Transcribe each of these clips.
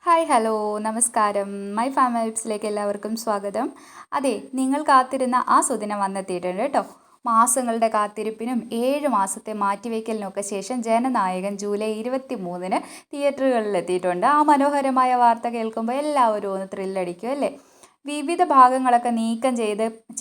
Hi hello നമസ്കാരം. My ഫാമിലിസിലേക്ക് എല്ലാവർക്കും സ്വാഗതം. അതെ, നിങ്ങൾ കാത്തിരുന്ന ആ സുദിനം വന്നെത്തിയിട്ടുണ്ട് കേട്ടോ. മാസങ്ങളുടെ കാത്തിരിപ്പിനും 7 മാസത്തെ മാറ്റിവെക്കലിനൊക്കെ ശേഷം ജനനായകൻ ജൂലൈ 23-ന് തിയേറ്ററുകളിലെത്തിയിട്ടുണ്ട്. ആ മനോഹരമായ വാർത്ത കേൾക്കുമ്പോൾ എല്ലാവരും ഒന്ന് ത്രില്ലടിക്കും അല്ലേ. വിവിധ ഭാഗങ്ങളൊക്കെ നീക്കം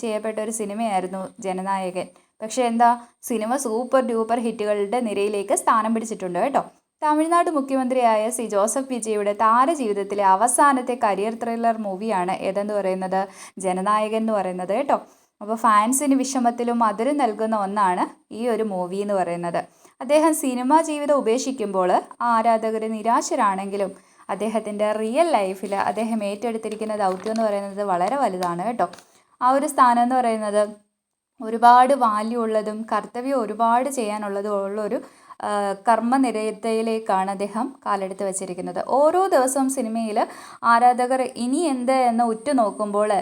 ചെയ്യപ്പെട്ട ഒരു സിനിമയായിരുന്നു ജനനായകൻ. പക്ഷേ എന്താ, സിനിമ സൂപ്പർ ഡ്യൂപ്പർ ഹിറ്റുകളുടെ നിരയിലേക്ക് സ്ഥാനം പിടിച്ചിട്ടുണ്ട് കേട്ടോ. തമിഴ്നാട് മുഖ്യമന്ത്രിയായ ജോസഫ് വിജയുടെ താരജീവിതത്തിലെ അവസാനത്തെ കരിയർ ത്രില്ലർ മൂവിയാണ് ഏതെന്ന് പറയുന്നത്, ജനനായകൻ എന്ന് പറയുന്നത് കേട്ടോ. അപ്പോൾ ഫാൻസിന് വിഷമത്തിലും മധുരം നൽകുന്ന ഒന്നാണ് ഈ ഒരു മൂവി എന്ന് പറയുന്നത്. അദ്ദേഹം സിനിമാ ജീവിതം ഉപേക്ഷിക്കുമ്പോൾ ആരാധകർ നിരാശരാണെങ്കിലും അദ്ദേഹത്തിൻ്റെ റിയൽ ലൈഫിൽ അദ്ദേഹം ഏറ്റെടുത്തിരിക്കുന്ന ദൗത്യം എന്ന് പറയുന്നത് വളരെ വലുതാണ് കേട്ടോ. ആ ഒരു സ്ഥാനം എന്ന് പറയുന്നത് ഒരുപാട് വാല്യൂ ഉള്ളതും കർത്തവ്യം ഒരുപാട് ചെയ്യാനുള്ളതും ഉള്ളൊരു കർമ്മനിരതയിലേക്കാണ് അദ്ദേഹം കാലെടുത്ത് വച്ചിരിക്കുന്നത്. ഓരോ ദിവസവും സിനിമയിൽ ആരാധകർ ഇനി എന്ത് എന്ന് ഉറ്റുനോക്കുമ്പോൾ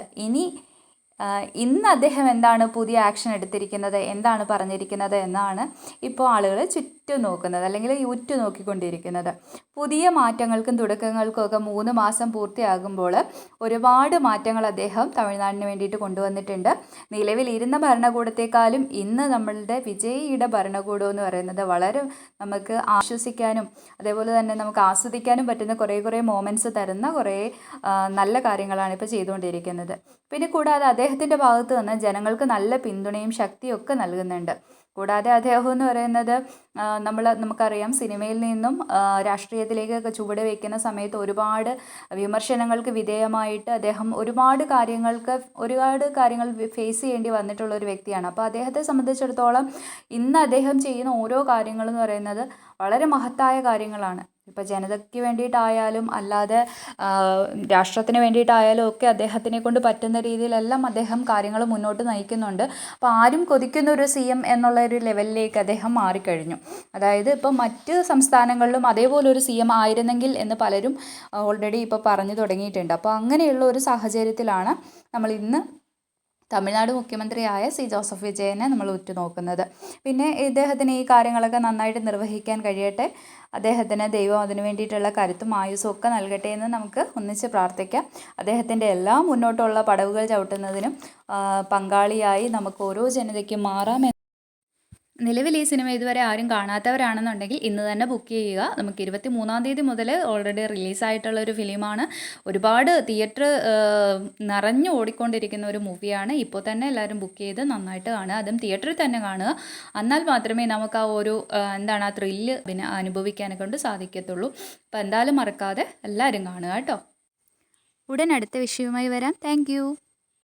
ഇന്ന് അദ്ദേഹം എന്താണ് പുതിയ ആക്ഷൻ എടുത്തിരിക്കുന്നത്, എന്താണ് പറഞ്ഞിരിക്കുന്നത് എന്നാണ് ഇപ്പോൾ ആളുകൾ ചുറ്റും നോക്കുന്നത്, അല്ലെങ്കിൽ ഉറ്റുനോക്കിക്കൊണ്ടിരിക്കുന്നത്. പുതിയ മാറ്റങ്ങൾക്കും തുടക്കങ്ങൾക്കുമൊക്കെ 3 മാസം പൂർത്തിയാകുമ്പോൾ ഒരുപാട് മാറ്റങ്ങൾ അദ്ദേഹം തമിഴ്നാടിന് വേണ്ടിയിട്ട് കൊണ്ടുവന്നിട്ടുണ്ട്. നിലവിൽ ഇരുന്ന ഭരണകൂടത്തെക്കാളും ഇന്ന് നമ്മളുടെ വിജയിയുടെ ഭരണകൂടം എന്ന് പറയുന്നത് വളരെ നമുക്ക് ആശ്വസിക്കാനും അതേപോലെ തന്നെ നമുക്ക് ആസ്വദിക്കാനും പറ്റുന്ന കുറേ മൊമെൻറ്റ്സ് തരുന്ന കുറേ നല്ല കാര്യങ്ങളാണ് ഇപ്പോൾ ചെയ്തുകൊണ്ടിരിക്കുന്നത്. പിന്നെ കൂടാതെ അദ്ദേഹത്തിൻ്റെ ഭാഗത്ത് നിന്ന് ജനങ്ങൾക്ക് നല്ല പിന്തുണയും ശക്തിയും ഒക്കെ നൽകുന്നുണ്ട്. കൂടാതെ അദ്ദേഹം എന്ന് പറയുന്നത് നമുക്കറിയാം, സിനിമയിൽ നിന്നും രാഷ്ട്രീയത്തിലേക്കൊക്കെ ചുവട് വയ്ക്കുന്ന സമയത്ത് ഒരുപാട് വിമർശനങ്ങൾക്ക് വിധേയമായിട്ട് അദ്ദേഹം ഒരുപാട് കാര്യങ്ങൾ ഫേസ് ചെയ്യേണ്ടി വന്നിട്ടുള്ള ഒരു വ്യക്തിയാണ്. അപ്പോൾ അദ്ദേഹത്തെ സംബന്ധിച്ചിടത്തോളം ഇന്ന് അദ്ദേഹം ചെയ്യുന്ന ഓരോ കാര്യങ്ങളെന്ന് പറയുന്നത് വളരെ മഹത്തായ കാര്യങ്ങളാണ്. ഇപ്പോൾ ജനതയ്ക്ക് വേണ്ടിയിട്ടായാലും അല്ലാതെ രാഷ്ട്രത്തിന് വേണ്ടിയിട്ടായാലും ഒക്കെ അദ്ദേഹത്തിനെ കൊണ്ട് പറ്റുന്ന രീതിയിലെല്ലാം അദ്ദേഹം കാര്യങ്ങൾ മുന്നോട്ട് നയിക്കുന്നുണ്ട്. അപ്പോൾ ആരും കൊതിക്കുന്ന ഒരു CM എന്നുള്ള ഒരു ലെവലിലേക്ക് അദ്ദേഹം മാറിക്കഴിഞ്ഞു. അതായത് ഇപ്പോൾ മറ്റ് സംസ്ഥാനങ്ങളിലും അതേപോലെ ഒരു CM ആയിരുന്നെങ്കിൽ എന്ന് പലരും ഓൾറെഡി ഇപ്പോൾ പറഞ്ഞു തുടങ്ങിയിട്ടുണ്ട്. അപ്പോൾ അങ്ങനെയുള്ള ഒരു സാഹചര്യത്തിലാണ് നമ്മൾ ഇന്ന് തമിഴ്നാട് മുഖ്യമന്ത്രിയായ ജോസഫ് വിജയനെ നമ്മൾ ഉറ്റുനോക്കുന്നത്. പിന്നെ ഇദ്ദേഹത്തിന് ഈ കാര്യങ്ങളൊക്കെ നന്നായിട്ട് നിർവഹിക്കാൻ കഴിയട്ടെ. അദ്ദേഹത്തിന് ദൈവം അതിനു വേണ്ടിയിട്ടുള്ള കരുത്തും ആയുസ്സും ഒക്കെ നൽകട്ടെ എന്ന് നമുക്ക് ഒന്നിച്ച് പ്രാർത്ഥിക്കാം. അദ്ദേഹത്തിൻ്റെ എല്ലാ മുന്നോട്ടുള്ള പടവുകൾ ചവിട്ടുന്നതിനും പങ്കാളിയായി നമുക്ക് ഓരോ ജനതയ്ക്കും മാറാം. നിലവിൽ ഈ സിനിമ ഇതുവരെ ആരും കാണാത്തവരാണെന്നുണ്ടെങ്കിൽ ഇന്ന് തന്നെ ബുക്ക് ചെയ്യുക. നമുക്ക് 23-ാം തീയതി മുതൽ ഓൾറെഡി റിലീസായിട്ടുള്ള ഒരു ഫിലിമാണ്. ഒരുപാട് തിയേറ്റർ നിറഞ്ഞു ഓടിക്കൊണ്ടിരിക്കുന്ന ഒരു മൂവിയാണ്. ഇപ്പോൾ തന്നെ എല്ലാവരും ബുക്ക് ചെയ്ത് നന്നായിട്ട് കാണുക, അതും തിയേറ്ററിൽ തന്നെ കാണുക. എന്നാൽ മാത്രമേ നമുക്ക് ആ ഒരു ആ ത്രില്ല് പിന്നെ അനുഭവിക്കാനെ കൊണ്ട് സാധിക്കത്തുള്ളൂ. അപ്പോൾ എന്തായാലും മറക്കാതെ എല്ലാവരും കാണുക കേട്ടോ. ഉടൻ അടുത്ത വിഷയവുമായി വരാം. താങ്ക്